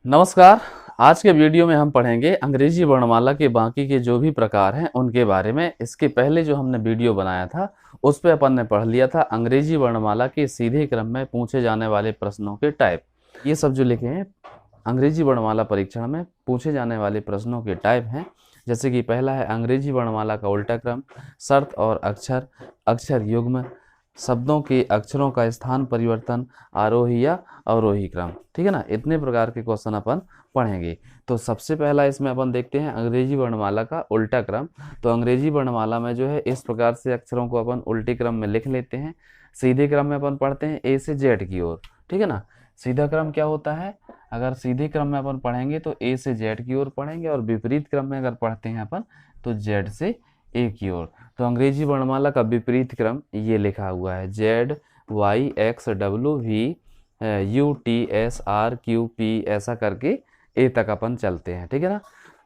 नमस्कार। आज के वीडियो में हम पढ़ेंगे अंग्रेजी वर्णमाला के बाकी के जो भी प्रकार हैं उनके बारे में। इसके पहले जो हमने वीडियो बनाया था उस पे अपन ने पढ़ लिया था अंग्रेजी वर्णमाला के सीधे क्रम में पूछे जाने वाले प्रश्नों के टाइप। ये सब जो लिखे हैं अंग्रेजी वर्णमाला परीक्षण में पूछे जाने वाले प्रश्नों के टाइप हैं। जैसे कि पहला है अंग्रेजी वर्णमाला का उल्टा क्रम, शर्त और अक्षर, अक्षर युग्म, शब्दों के अक्षरों का स्थान परिवर्तन, आरोही या अवरोही क्रम। ठीक है ना, इतने प्रकार के क्वेश्चन अपन पढ़ेंगे। तो सबसे पहला इसमें अपन देखते हैं अंग्रेजी वर्णमाला का उल्टा क्रम। तो अंग्रेजी वर्णमाला में जो है इस प्रकार से अक्षरों को अपन उल्टे क्रम में लिख लेते हैं। सीधे क्रम में अपन पढ़ते हैं ए से जेड की ओर। ठीक है ना, सीधा क्रम क्या होता है? अगर सीधे क्रम में अपन पढ़ेंगे तो ए से जेड की ओर पढ़ेंगे, और विपरीत क्रम में अगर पढ़ते हैं अपन तो जेड से ए की ओर। तो अंग्रेजी वर्णमाला का विपरीत क्रम ये लिखा हुआ है, Z Y X W V U T S R Q P, ऐसा करके ए तक अपन चलते हैं। ठीक है ना,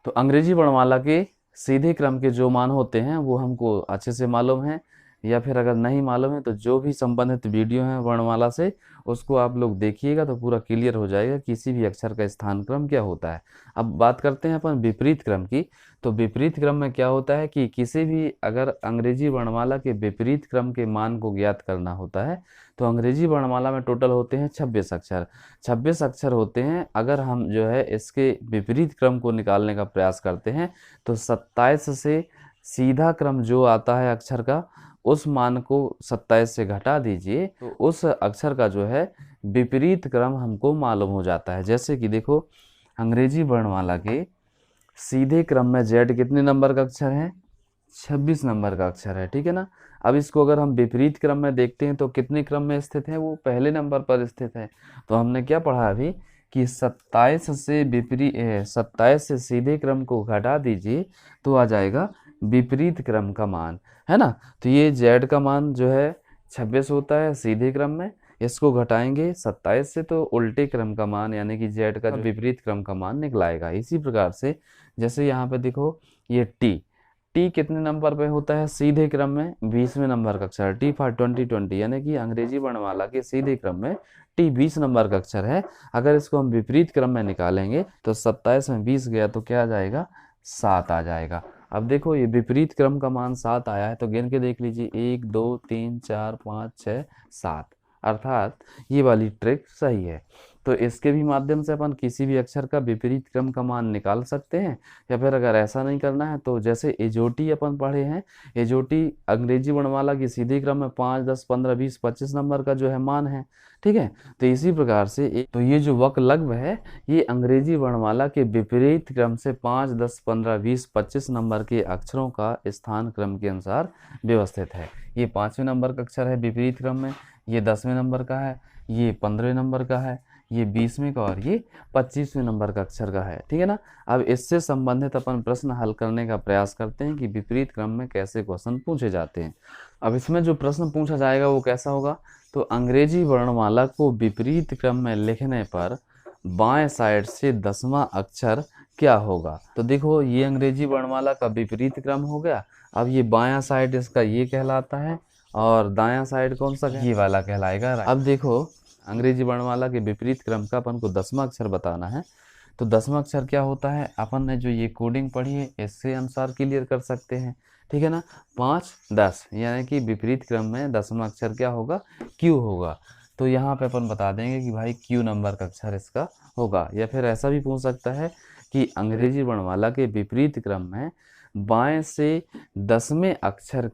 तो अंग्रेजी वर्णमाला के सीधे क्रम के जो मान होते हैं वो हमको अच्छे से मालूम है, या फिर अगर नहीं मालूम है तो जो भी संबंधित वीडियो है वर्णमाला से उसको आप लोग देखिएगा तो पूरा क्लियर हो जाएगा किसी भी अक्षर का स्थान क्रम क्या होता है। अब बात करते हैं अपन विपरीत क्रम की। तो विपरीत क्रम में क्या होता है कि किसी भी अगर अंग्रेजी वर्णमाला के विपरीत क्रम के मान को ज्ञात करना होता है तो अंग्रेजी वर्णमाला में टोटल होते हैं 26 अक्षर। 26 अक्षर होते हैं। अगर हम जो है इसके विपरीत क्रम को निकालने का प्रयास करते हैं तो 27 से सीधा क्रम जो आता है अक्षर का, उस मान को 27 से घटा दीजिए तो उस अक्षर का जो है विपरीत क्रम हमको मालूम हो जाता है। जैसे कि देखो, अंग्रेजी वर्णमाला के सीधे क्रम में जेड कितने नंबर का अक्षर है? 26 नंबर का अक्षर है। ठीक है ना, अब इसको अगर हम विपरीत क्रम में देखते हैं तो कितने क्रम में स्थित है? वो पहले नंबर पर स्थित है। तो हमने क्या पढ़ा अभी कि 27 से विपरीत 27 से सीधे क्रम को घटा दीजिए तो आ जाएगा विपरीत क्रम का मान, है ना। तो ये जेड का मान जो है 26 होता है सीधे क्रम में, इसको घटाएंगे 27 से तो उल्टे क्रम का मान यानी कि जेड का विपरीत क्रम का मान निकलाएगा। इसी प्रकार से जैसे यहाँ पे देखो, ये टी, टी कितने नंबर पे होता है सीधे क्रम में? 20वें नंबर का अक्षर, टी फॉर 2020, यानी कि अंग्रेजी वर्णमाला के सीधे क्रम में टी 20 नंबर का अक्षर है। अगर इसको हम विपरीत क्रम में निकालेंगे तो 27 में 20 गया तो क्या आ जाएगा? 7 आ जाएगा। अब देखो ये विपरीत क्रम का मान 7 आया है तो गिन के देख लीजिए, 1 2 3 4 5 6 7, अर्थात ये वाली ट्रिक सही है। तो इसके भी माध्यम से अपन किसी भी अक्षर का विपरीत क्रम का मान निकाल सकते हैं। या फिर अगर ऐसा नहीं करना है तो जैसे एजोटी अपन पढ़े हैं, एजोटी अंग्रेजी वर्णमाला की सीधे क्रम में 5 10 15 20 25 नंबर का जो है मान है। ठीक है, तो इसी प्रकार से तो ये जो वक्लग्व है ये अंग्रेजी वर्णमाला के विपरीत क्रम से 5 10 15 20 25 नंबर के अक्षरों का स्थान क्रम के अनुसार व्यवस्थित है। ये 5वें नंबर का अक्षर है विपरीत क्रम में, ये 10वें नंबर का है, ये 15वें नंबर का है, ये 20वें का, और ये 25वें नंबर का अक्षर का है। ठीक है ना, अब इससे संबंधित अपन प्रश्न हल करने का प्रयास करते हैं कि विपरीत क्रम में कैसे क्वेश्चन पूछे जाते हैं। अब इसमें जो प्रश्न पूछा जाएगा वो कैसा होगा? तो अंग्रेजी वर्णमाला को विपरीत क्रम में लिखने पर बाएं साइड से 10वां अक्षर क्या होगा? तो देखो ये अंग्रेजी वर्णमाला का विपरीत क्रम हो गया। अब ये बायां साइड इसका ये कहलाता है और दायां साइड कौन सा? ये वाला कहलाएगा। अब देखो अंग्रेजी वर्णमाला के विपरीत क्रम का अपन को 10वां अक्षर बताना है। तो 10वां अक्षर क्या होता है? अपन ने जो ये कोडिंग पढ़ी है इससे अनुसार क्लियर कर सकते हैं। ठीक है ना, 5 10 यानी कि विपरीत क्रम में 10वां अक्षर क्या होगा? क्यू होगा। तो यहाँ पे अपन बता देंगे कि भाई क्यू नंबर का अक्षर इसका होगा। या फिर ऐसा भी पूछ सकता है कि अंग्रेजी वर्णमाला के विपरीत क्रम में बाएं से 10वें अक्षर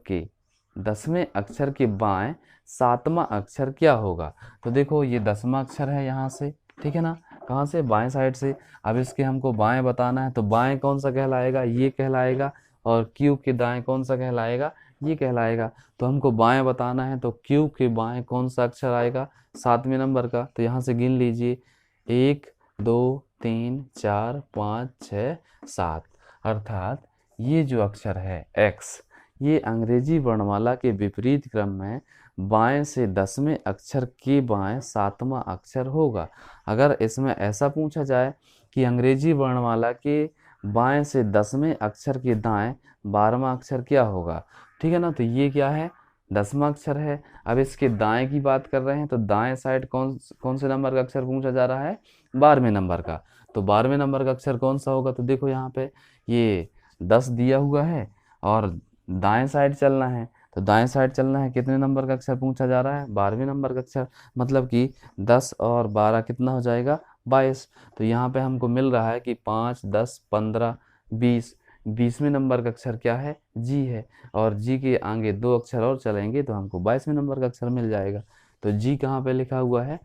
के बाएं 7वां अक्षर क्या होगा? तो देखो ये 10वां अक्षर है यहाँ से, ठीक है ना, कहाँ से? बाएं साइड से। अब इसके हमको बाएं बताना है तो बाएं कौन सा कहलाएगा? ये कहलाएगा। और क्यू के दाएं कौन सा कहलाएगा? ये कहलाएगा। तो हमको बाएं बताना है तो क्यू के बाएं कौन सा अक्षर आएगा? 7वें नंबर का। तो यहाँ से गिन लीजिए, 1 2 3 4 5 6 7, अर्थात ये जो अक्षर है एक्स, ये अंग्रेजी वर्णमाला के विपरीत क्रम में बाएं से 10वें अक्षर के बाएं 7वां अक्षर होगा। अगर इसमें ऐसा पूछा जाए कि अंग्रेजी वर्णमाला के बाएं से 10वें अक्षर के दाएं 12वां अक्षर क्या होगा? ठीक है ना, तो ये क्या है? 10वां अक्षर है। अब इसके दाएं की बात कर रहे हैं तो दाएं साइड कौन कौन से नंबर का अक्षर पूछा जा रहा है? 12वें नंबर का। तो 12वें नंबर का अक्षर कौन सा होगा? तो देखो यहाँ पे ये 10 दिया हुआ है और दाएं साइड चलना है, तो दाएं साइड चलना है, कितने नंबर का अक्षर पूछा जा रहा है? 12वें नंबर का अक्षर, मतलब कि 10 और 12 कितना हो जाएगा? 22। तो यहाँ पे हमको मिल रहा है कि 5, 10, 15, 20, 20वें नंबर का अक्षर क्या है? जी है। और जी के आगे 2 अक्षर और चलेंगे तो हमको 22वें नंबर का अक्षर मिल जाएगा। तो जी कहाँ पे लिखा हुआ है?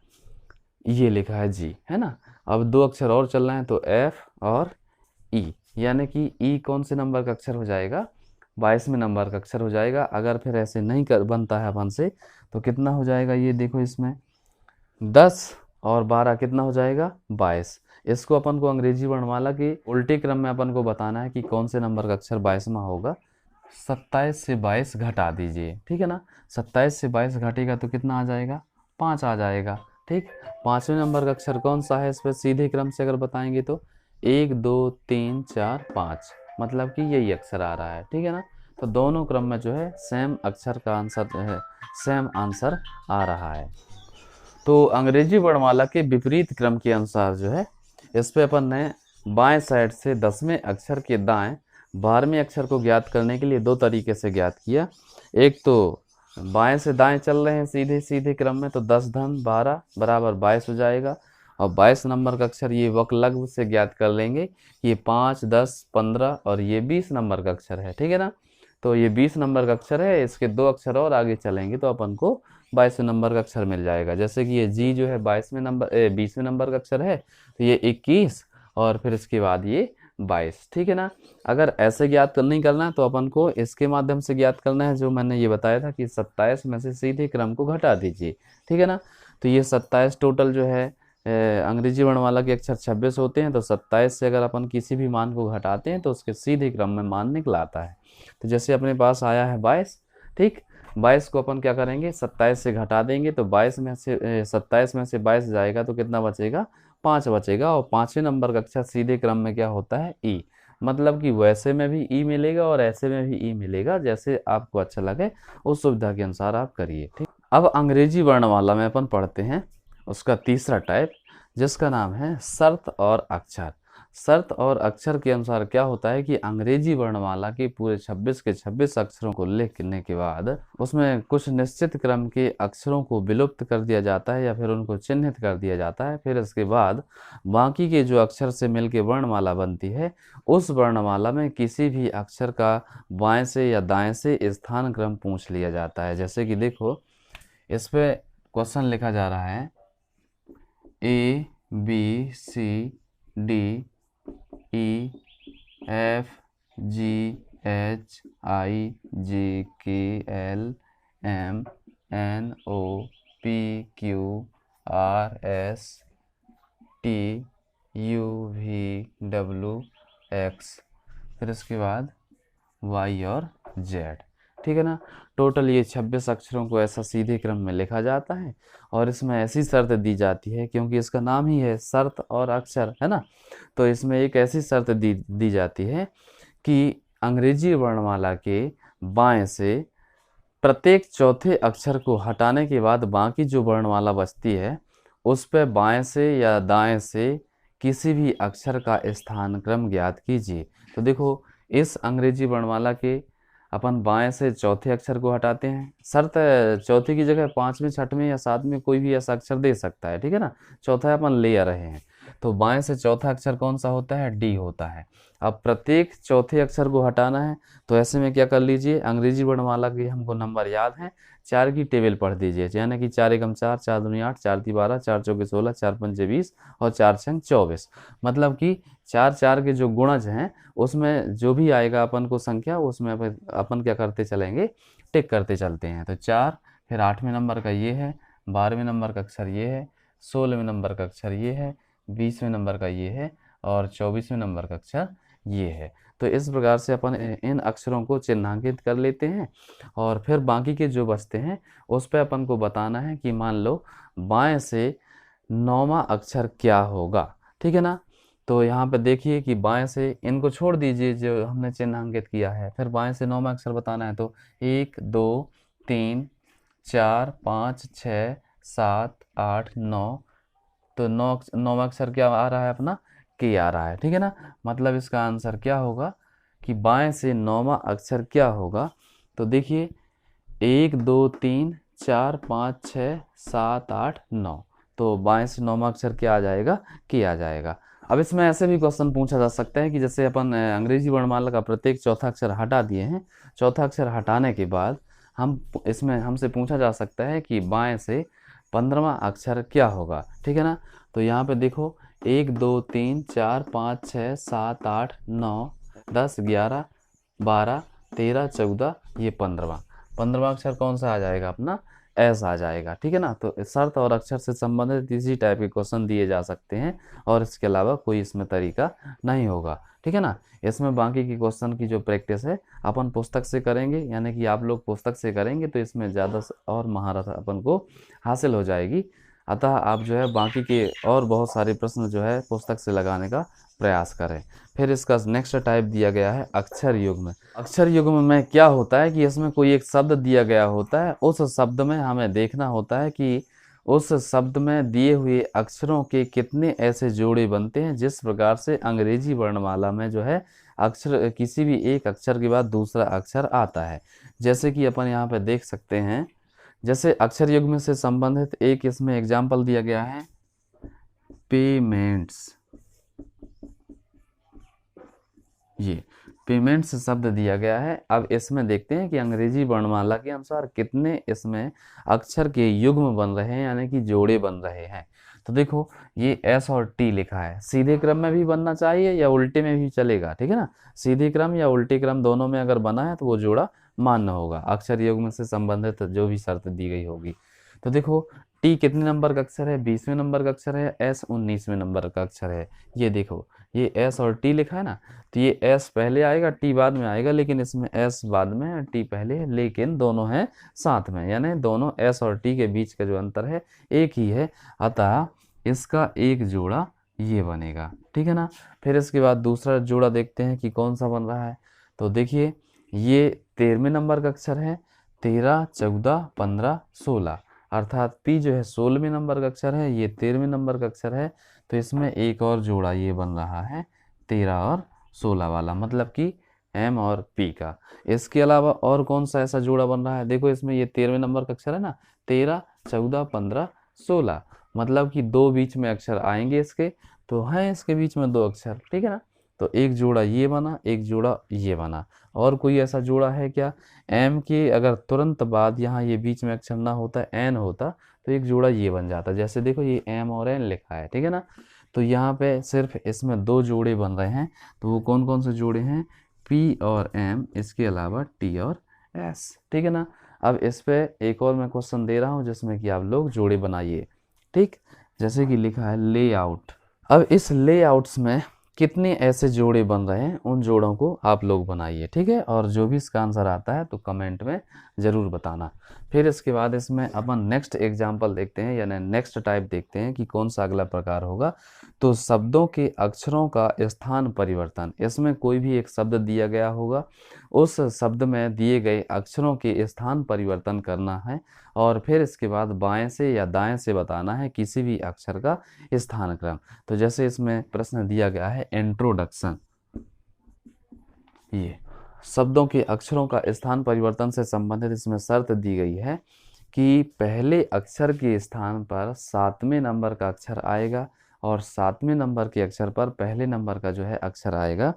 ये लिखा है जी, है ना। अब 2 अक्षर और चलना है तो एफ और ई, यानी कि ई कौन से नंबर का अक्षर हो जाएगा? 22वें नंबर का अक्षर हो जाएगा। अगर फिर ऐसे नहीं कर बनता है अपन से तो कितना हो जाएगा? ये देखो इसमें 10 और 12 कितना हो जाएगा? 22। इसको अपन को अंग्रेजी वर्णमाला के उल्टे क्रम में अपन को बताना है कि कौन से नंबर का अक्षर 22वां होगा। 27 से 22 घटा दीजिए, ठीक है ना। 27 से 22 घटेगा तो कितना आ जाएगा? 5 आ जाएगा, ठीक। 5वें नंबर का अक्षर कौन सा है? इस पर सीधे क्रम से अगर बताएंगे तो 1, 2, 3, 4, 5, मतलब कि यही अक्षर आ रहा है, ठीक है ना। तो दोनों क्रम में जो है सेम अक्षर का आंसर है, सेम आंसर आ रहा है। तो अंग्रेजी वर्णमाला के विपरीत क्रम के अनुसार जो है इस पे अपन ने बाएं साइड से 10वें अक्षर के दाएं 12वें अक्षर को ज्ञात करने के लिए 2 तरीके से ज्ञात किया। एक तो बाएं से दाएं चल रहे हैं सीधे सीधे क्रम में, तो 10 धन 12 बराबर 22 हो जाएगा। और 22 नंबर का अक्षर ये वक्र से ज्ञात कर लेंगे, ये 5, 10, 15 और ये 20 नंबर का अक्षर है, ठीक है ना। तो ये 20 नंबर का अक्षर है, इसके 2 अक्षर और आगे चलेंगे तो अपन को 22वें नंबर का अक्षर मिल जाएगा। जैसे कि ये जी जो है 20वें नंबर का अक्षर है, तो ये 21 और फिर इसके बाद ये 22, ठीक है ना। अगर ऐसे ज्ञात नहीं करना है तो अपन को इसके माध्यम से ज्ञात करना है, जो मैंने ये बताया था कि 27 में से सीधे क्रम को घटा दीजिए, ठीक है ना। तो ये 27 टोटल जो है अंग्रेजी वर्णमाला के अक्षर 26 होते हैं, तो 27 से अगर अपन किसी भी मान को घटाते हैं तो उसके सीधे क्रम में मान निकल आता है। तो जैसे अपने पास आया है 22, ठीक। 22 को अपन क्या करेंगे? 27 से घटा देंगे तो 27 में से 22 जाएगा तो कितना बचेगा? 5 बचेगा। और 5वें नंबर का अक्षर सीधे क्रम में क्या होता है? ई, मतलब कि वैसे में भी ई मिलेगा और ऐसे में भी ई मिलेगा, जैसे आपको अच्छा लगे उस सुविधा के अनुसार आप करिए, ठीक। अब अंग्रेजी वर्णमाला में अपन पढ़ते हैं उसका तीसरा टाइप, जिसका नाम है शर्त और अक्षर। शर्त और अक्षर के अनुसार क्या होता है कि अंग्रेजी वर्णमाला के पूरे 26 के 26 अक्षरों को लिखने के बाद उसमें कुछ निश्चित क्रम के अक्षरों को विलुप्त कर दिया जाता है या फिर उनको चिन्हित कर दिया जाता है। फिर इसके बाद बाकी के जो अक्षर से मिलकर वर्णमाला बनती है, उस वर्णमाला में किसी भी अक्षर का बाएं से या दाएं से स्थान क्रम पूछ लिया जाता है। जैसे कि देखो इस पे क्वेश्चन लिखा जा रहा है A, B, C, D, E, F, G, H, I, J, K, L, M, N, O, P, Q, R, S, T, U, V, W, X, फिर इसके बाद Y और Z, ठीक है ना। टोटल ये 26 अक्षरों को ऐसा सीधे क्रम में लिखा जाता है और इसमें ऐसी शर्त दी जाती है, क्योंकि इसका नाम ही है शर्त और अक्षर, है ना। तो इसमें एक ऐसी शर्त दी जाती है कि अंग्रेजी वर्णमाला के बाएं से प्रत्येक चौथे अक्षर को हटाने के बाद बाकी जो वर्णमाला बचती है उस पर बाएं से या दाएं से किसी भी अक्षर का स्थान क्रम ज्ञात कीजिए। तो देखो इस अंग्रेजी वर्णमाला के अपन बाएं से चौथे अक्षर को हटाते हैं। शर्त चौथे की जगह 5वें, 6वें या 7वें कोई भी ऐसा अक्षर दे सकता है, ठीक है ना। चौथा अपन ले आ रहे हैं, तो बाएं से चौथा अक्षर कौन सा होता है? डी होता है। अब प्रत्येक चौथे अक्षर को हटाना है तो ऐसे में क्या कर लीजिए, अंग्रेजी वर्णमाला के हमको नंबर याद हैं, 4 की टेबल पढ़ दीजिए, यानी कि 4 एकम 4, 4 दूनी 8, 4 ती 12, 4 चौके 16, 4 पंजे 20 और 4 छंग 24। मतलब कि 4 4 के जो गुणज हैं उसमें जो भी आएगा अपन को संख्या, उसमें अपन क्या करते चलेंगे? टिक करते चलते हैं। तो 4, फिर 8वें नंबर का ये है, 12वें नंबर का अक्षर ये है, 16वें नंबर का अक्षर ये है, 20वें नंबर का ये है और 24वें नंबर का अक्षर ये है। तो इस प्रकार से अपन इन अक्षरों को चिन्हांकित कर लेते हैं और फिर बाकी के जो बचते हैं उस पर अपन को बताना है कि मान लो बाएं से 9वां अक्षर क्या होगा, ठीक है ना। तो यहाँ पे देखिए कि बाएं से इनको छोड़ दीजिए जो हमने चिन्हांकित किया है, फिर बाएं से 9वां अक्षर बताना है। तो 1, 2, 3, 4, 5, 6, 7, 8, 9, तो 9वां अक्षर क्या आ रहा है अपना? के आ रहा है, ठीक है ना। मतलब इसका आंसर क्या होगा कि बाएं से 9वां अक्षर क्या होगा। तो देखिए 1 2 3 4 5 6 7 8 9, तो बाएं से 9वां अक्षर क्या आ जाएगा, के आ जाएगा। अब इसमें ऐसे भी क्वेश्चन पूछा जा सकता है कि जैसे अपन अंग्रेजी वर्णमाला का प्रत्येक चौथा अक्षर हटा दिए हैं, चौथा अक्षर हटाने के बाद हम इसमें हमसे पूछा जा सकता है कि बाएं से 15वां अक्षर क्या होगा, ठीक है ना। तो यहाँ पे देखो 1 2 3 4 5 6 7 8 9 10 11 12 13 14, ये 15वां अक्षर कौन सा आ जाएगा अपना, एस आ जाएगा, ठीक है ना। तो शर्त और अक्षर से संबंधित इसी टाइप के क्वेश्चन दिए जा सकते हैं और इसके अलावा कोई इसमें तरीका नहीं होगा, ठीक है ना। इसमें बाकी की क्वेश्चन की जो प्रैक्टिस है अपन पुस्तक से करेंगे, यानी कि आप लोग पुस्तक से करेंगे तो इसमें ज़्यादा और महारत अपन को हासिल हो जाएगी। अतः आप जो है बाकी के और बहुत सारे प्रश्न जो है पुस्तक से लगाने का प्रयास करें। फिर इसका नेक्स्ट टाइप दिया गया है अक्षर युग्म। अक्षर युग्म में क्या होता है कि इसमें कोई एक शब्द दिया गया होता है, उस शब्द में हमें देखना होता है कि उस शब्द में दिए हुए अक्षरों के कितने ऐसे जोड़े बनते हैं जिस प्रकार से अंग्रेजी वर्णमाला में जो है अक्षर, किसी भी एक अक्षर के बाद दूसरा अक्षर आता है। जैसे कि अपन यहाँ पे देख सकते हैं, जैसे अक्षर युग्म से संबंधित एक इसमें एग्जाम्पल दिया गया है, पेमेंट्स। ये पेमेंट्स शब्द दिया गया है। अब इसमें देखते हैं कि अंग्रेजी वर्णमाला के अनुसार कितने इसमें अक्षर के युग्म बन रहे हैं, यानी कि जोड़े बन रहे हैं। तो देखो ये एस और टी लिखा है, सीधे क्रम में भी बनना चाहिए या उल्टे में भी चलेगा, ठीक है ना। सीधे क्रम या उल्टे क्रम दोनों में अगर बना है तो वो जोड़ा मान्य होगा, अक्षर युग्म से संबंधित जो भी शर्त दी गई होगी। तो देखो टी कितने नंबर का अक्षर है, 20वें नंबर का अक्षर है, एस 19वें नंबर का अक्षर है। ये देखो ये एस और टी लिखा है ना, तो ये एस पहले आएगा टी बाद में आएगा, लेकिन इसमें एस बाद में है टी पहले है, लेकिन दोनों हैं साथ में, यानी दोनों एस और टी के बीच का जो अंतर है एक ही है। अतः इसका एक जोड़ा ये बनेगा, ठीक है ना। फिर इसके बाद दूसरा जोड़ा देखते हैं कि कौन सा बन रहा है। तो देखिए ये 13वें नंबर का अक्षर है, 13 14 15 16, अर्थात पी जो है 16वें नंबर का अक्षर है, ये 13वें नंबर का अक्षर है। तो इसमें एक और जोड़ा ये बन रहा है 13 और 16 वाला, मतलब कि एम और पी का। इसके अलावा और कौन सा ऐसा जोड़ा बन रहा है, देखो इसमें ये 13वें नंबर का अक्षर है ना, 13 14 15 16, मतलब कि दो बीच में अक्षर आएंगे इसके, तो हैं इसके बीच में दो अक्षर, ठीक है ना। तो एक जोड़ा ये बना, एक जोड़ा ये बना। और कोई ऐसा जोड़ा है क्या, एम के अगर तुरंत बाद यहाँ ये बीच में अक्षर ना होता, एन होता, तो एक जोड़ा ये बन जाता। जैसे देखो ये एम और एन लिखा है, ठीक है ना। तो यहाँ पे सिर्फ इसमें दो जोड़े बन रहे हैं, तो वो कौन कौन से जोड़े हैं, पी और एम, इसके अलावा टी और एस, ठीक है ना। अब इस पे एक और मैं क्वेश्चन दे रहा हूँ जिसमें कि आप लोग जोड़े बनाइए, ठीक। जैसे कि लिखा है लेआउट। अब इस लेआउट्स में कितने ऐसे जोड़े बन रहे हैं, उन जोड़ों को आप लोग बनाइए, ठीक है। और जो भी इसका आंसर आता है तो कमेंट में ज़रूर बताना। फिर इसके बाद इसमें अपन नेक्स्ट एग्जाम्पल देखते हैं, यानी नेक्स्ट टाइप देखते हैं कि कौन सा अगला प्रकार होगा। तो शब्दों के अक्षरों का स्थान परिवर्तन। इसमें कोई भी एक शब्द दिया गया होगा, उस शब्द में दिए गए अक्षरों के स्थान परिवर्तन करना है, और फिर इसके बाद बाएं से या दाएं से बताना है किसी भी अक्षर का स्थान क्रम। तो जैसे इसमें प्रश्न दिया गया है इंट्रोडक्शन, ये शब्दों के अक्षरों का स्थान परिवर्तन से संबंधित इसमें शर्त दी गई है कि पहले अक्षर के स्थान पर 7वें नंबर का अक्षर आएगा और 7वें नंबर के अक्षर पर पहले नंबर का जो है अक्षर आएगा।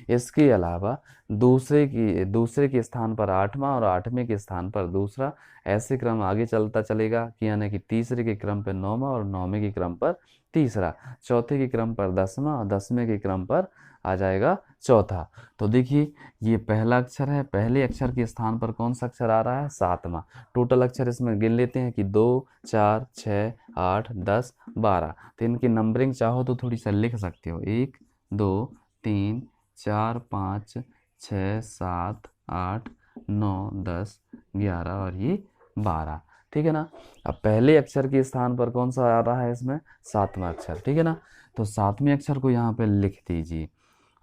इसके अलावा दूसरे के स्थान पर 8वां और 8वें के स्थान पर दूसरा, ऐसे क्रम आगे चलता चलेगा कि यानी कि तीसरे के क्रम पर 9वां और 9वें के क्रम पर तीसरा, चौथे के क्रम पर 10वां और 10वें के क्रम पर आ जाएगा चौथा। तो देखिए ये पहला अक्षर है, पहले अक्षर के स्थान पर कौन सा अक्षर आ रहा है, 7वां। टोटल अक्षर इसमें गिन लेते हैं कि 2 4 6 8 10 12। तो इनकी नंबरिंग चाहो तो थोड़ी सा लिख सकते हो, 1 2 3 4 5 6 7 8 9 10 11 और ये 12, ठीक है ना। अब पहले अक्षर के स्थान पर कौन सा आ रहा है इसमें, 7वां अक्षर, ठीक है ना। तो 7वें अक्षर को यहाँ पे लिख दीजिए।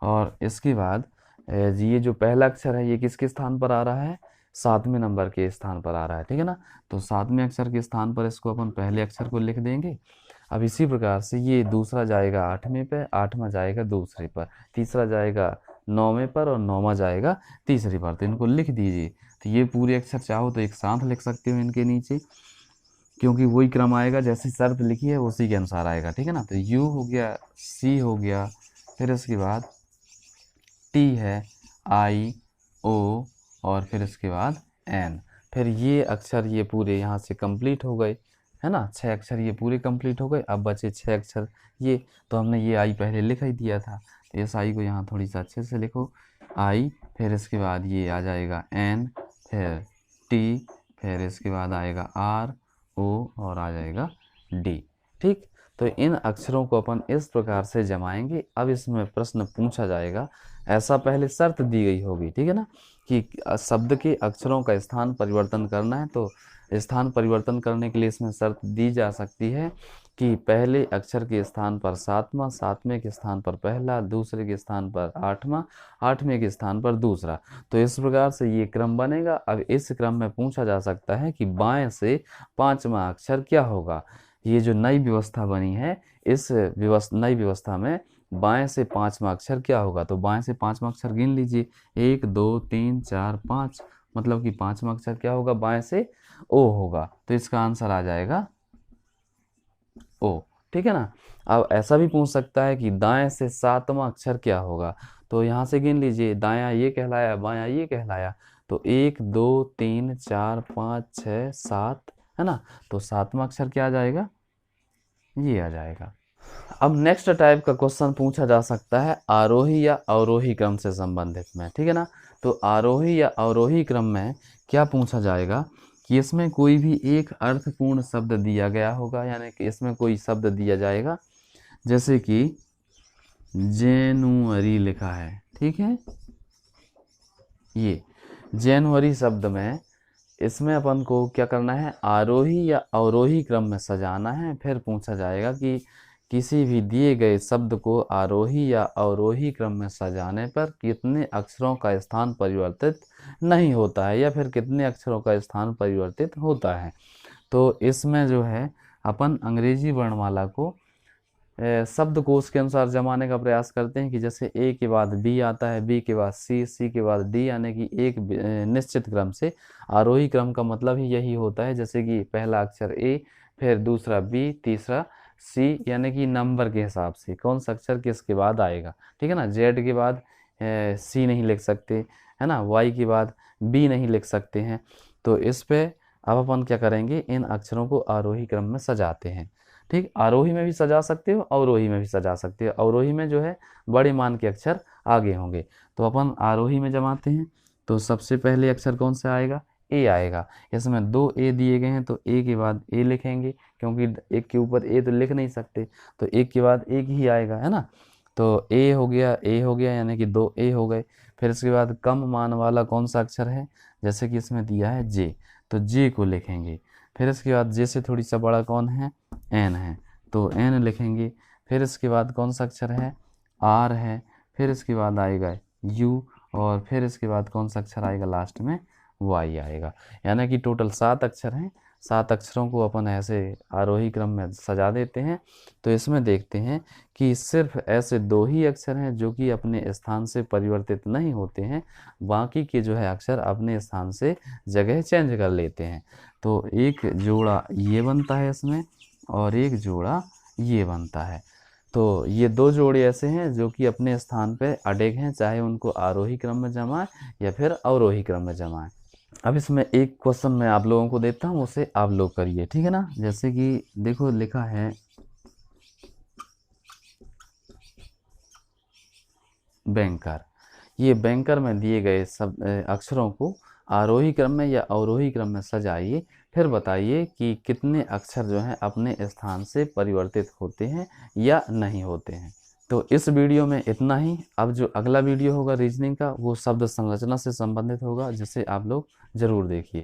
और इसके बाद ये जो पहला अक्षर है ये किसके स्थान पर आ रहा है, 7वें नंबर के स्थान पर आ रहा है, ठीक है ना। तो 7वें अक्षर के स्थान पर इसको अपन पहले अक्षर को लिख देंगे। अब इसी प्रकार से ये दूसरा जाएगा 8वें पे, 8वां जाएगा दूसरे पर, तीसरा जाएगा 9वें पर और 9वां जाएगा तीसरे पर। तो इनको लिख दीजिए। तो ये पूरे अक्षर चाहो तो एक साथ लिख सकते हो इनके नीचे, क्योंकि वही क्रम आएगा जैसी शर्त लिखी है उसी के अनुसार आएगा, ठीक है ना। तो यू हो गया, सी हो गया, फिर इसके बाद टी है, आई, ओ, और फिर इसके बाद एन। फिर ये अक्षर ये पूरे यहाँ से कंप्लीट हो गए, है ना। 6 अक्षर ये पूरे कंप्लीट हो गए। अब बचे 6 अक्षर ये, तो हमने ये आई पहले लिख ही दिया था, तो इस आई को यहाँ थोड़ी सा अच्छे से लिखो, आई, फिर इसके बाद ये आ जाएगा एन, फिर टी, फिर इसके बाद आएगा आर, ओ, और आ जाएगा डी। ठीक, तो इन अक्षरों को अपन इस प्रकार से जमाएंगे। अब इसमें प्रश्न पूछा जाएगा, ऐसा पहले शर्त दी गई होगी, ठीक है ना, कि शब्द के अक्षरों का स्थान परिवर्तन करना है। तो स्थान परिवर्तन करने के लिए इसमें शर्त दी जा सकती है कि पहले अक्षर के स्थान पर 7वां, 7वें के स्थान पर पहला, दूसरे के स्थान पर 8वां, 8वें के स्थान पर दूसरा। तो इस प्रकार से ये क्रम बनेगा। अब इस क्रम में पूछा जा सकता है कि बाएं से 5वां अक्षर क्या होगा। ये जो नई व्यवस्था बनी है, इस नई व्यवस्था में बाएं से 5वां अक्षर क्या होगा। तो बाएं से 5वां अक्षर गिन लीजिए, 1 2 3 4 5, मतलब कि 5वां अक्षर क्या होगा बाएं से, ओ होगा। तो इसका आंसर आ जाएगा ओ, ठीक है ना। अब ऐसा भी पूछ सकता है कि दाएं से 7वां अक्षर क्या होगा। तो यहाँ से गिन लीजिए, दायां ये कहलाया, बायां ये कहलाया, तो 1 2 3 4 5 6 7, है ना। तो 7वां अक्षर क्या आ जाएगा, ये आ जाएगा। अब नेक्स्ट टाइप का क्वेश्चन पूछा जा सकता है आरोही या अवरोही क्रम से संबंधित में, ठीक है ना। तो आरोही या अवरोही क्रम में क्या पूछा जाएगा कि इसमें कोई भी एक अर्थपूर्ण शब्द दिया गया होगा, यानी कि इसमें कोई शब्द दिया जाएगा, जैसे कि जनवरी लिखा है, ठीक है। ये जनवरी शब्द में इसमें अपन को क्या करना है, आरोही या अवरोही क्रम में सजाना है। फिर पूछा जाएगा कि किसी भी दिए गए शब्द को आरोही या अवरोही क्रम में सजाने पर कितने अक्षरों का स्थान परिवर्तित नहीं होता है, या फिर कितने अक्षरों का स्थान परिवर्तित होता है। तो इसमें जो है अपन अंग्रेजी वर्णमाला को शब्दकोश के अनुसार जमाने का प्रयास करते हैं कि जैसे ए के बाद बी आता है, बी के बाद सी, सी के बाद डी, यानी कि एक निश्चित क्रम से। आरोही क्रम का मतलब ही यही होता है, जैसे कि पहला अक्षर ए, फिर दूसरा बी, तीसरा सी, यानी कि नंबर के हिसाब से कौन सा अक्षर किसके बाद आएगा, ठीक है ना। जेड के बाद सी नहीं लिख सकते, है ना, वाई के बाद बी नहीं लिख सकते हैं। तो इस पे अब अपन क्या करेंगे, इन अक्षरों को आरोही क्रम में सजाते हैं। ठीक, आरोही में भी सजा सकते हो, अवरोही में भी सजा सकते हो। अवरोही में जो है बड़े मान के अक्षर आगे होंगे, तो अपन आरोही में जमाते हैं। तो सबसे पहले अक्षर कौन सा आएगा, ए आएगा। इसमें 2 ए दिए गए हैं, तो ए के बाद ए लिखेंगे, क्योंकि एक के ऊपर ए तो लिख नहीं सकते, तो एक के बाद एक ही आएगा, है ना। तो ए हो गया, ए हो गया, यानी कि 2 ए हो गए। फिर इसके बाद कम मान वाला कौन सा अक्षर है, जैसे कि इसमें दिया है जे, तो जे को लिखेंगे। फिर इसके बाद जे से थोड़ी सा बड़ा कौन है, एन है, तो एन लिखेंगे। फिर इसके बाद कौन सा अक्षर है, आर है। फिर इसके बाद आएगा यू, और फिर इसके बाद कौन सा अक्षर आएगा लास्ट में, वाई आएगा। यानी कि टोटल 7 अक्षर हैं। 7 अक्षरों को अपन ऐसे आरोही क्रम में सजा देते हैं। तो इसमें देखते हैं कि सिर्फ ऐसे 2 ही अक्षर हैं जो कि अपने स्थान से परिवर्तित नहीं होते हैं, बाकी के जो है अक्षर अपने स्थान से जगह चेंज कर लेते हैं। तो एक जोड़ा ये बनता है इसमें, और एक जोड़ा ये बनता है। तो ये 2 जोड़े ऐसे हैं जो कि अपने स्थान पे अडिग हैं, चाहे उनको आरोही क्रम में जमाएं या फिर अवरोही क्रम में जमाएं। अब इसमें एक क्वेश्चन मैं आप लोगों को देता हूँ, उसे आप लोग करिए, ठीक है ना। जैसे कि देखो लिखा है बैंकर। ये बैंकर में दिए गए सब अक्षरों को आरोही क्रम में या अवरोही क्रम में सजाइए, फिर बताइए कि कितने अक्षर जो हैं अपने स्थान से परिवर्तित होते हैं या नहीं होते हैं। तो इस वीडियो में इतना ही। अब जो अगला वीडियो होगा रीजनिंग का, वो शब्द संरचना से संबंधित होगा, जिसे आप लोग ज़रूर देखिए।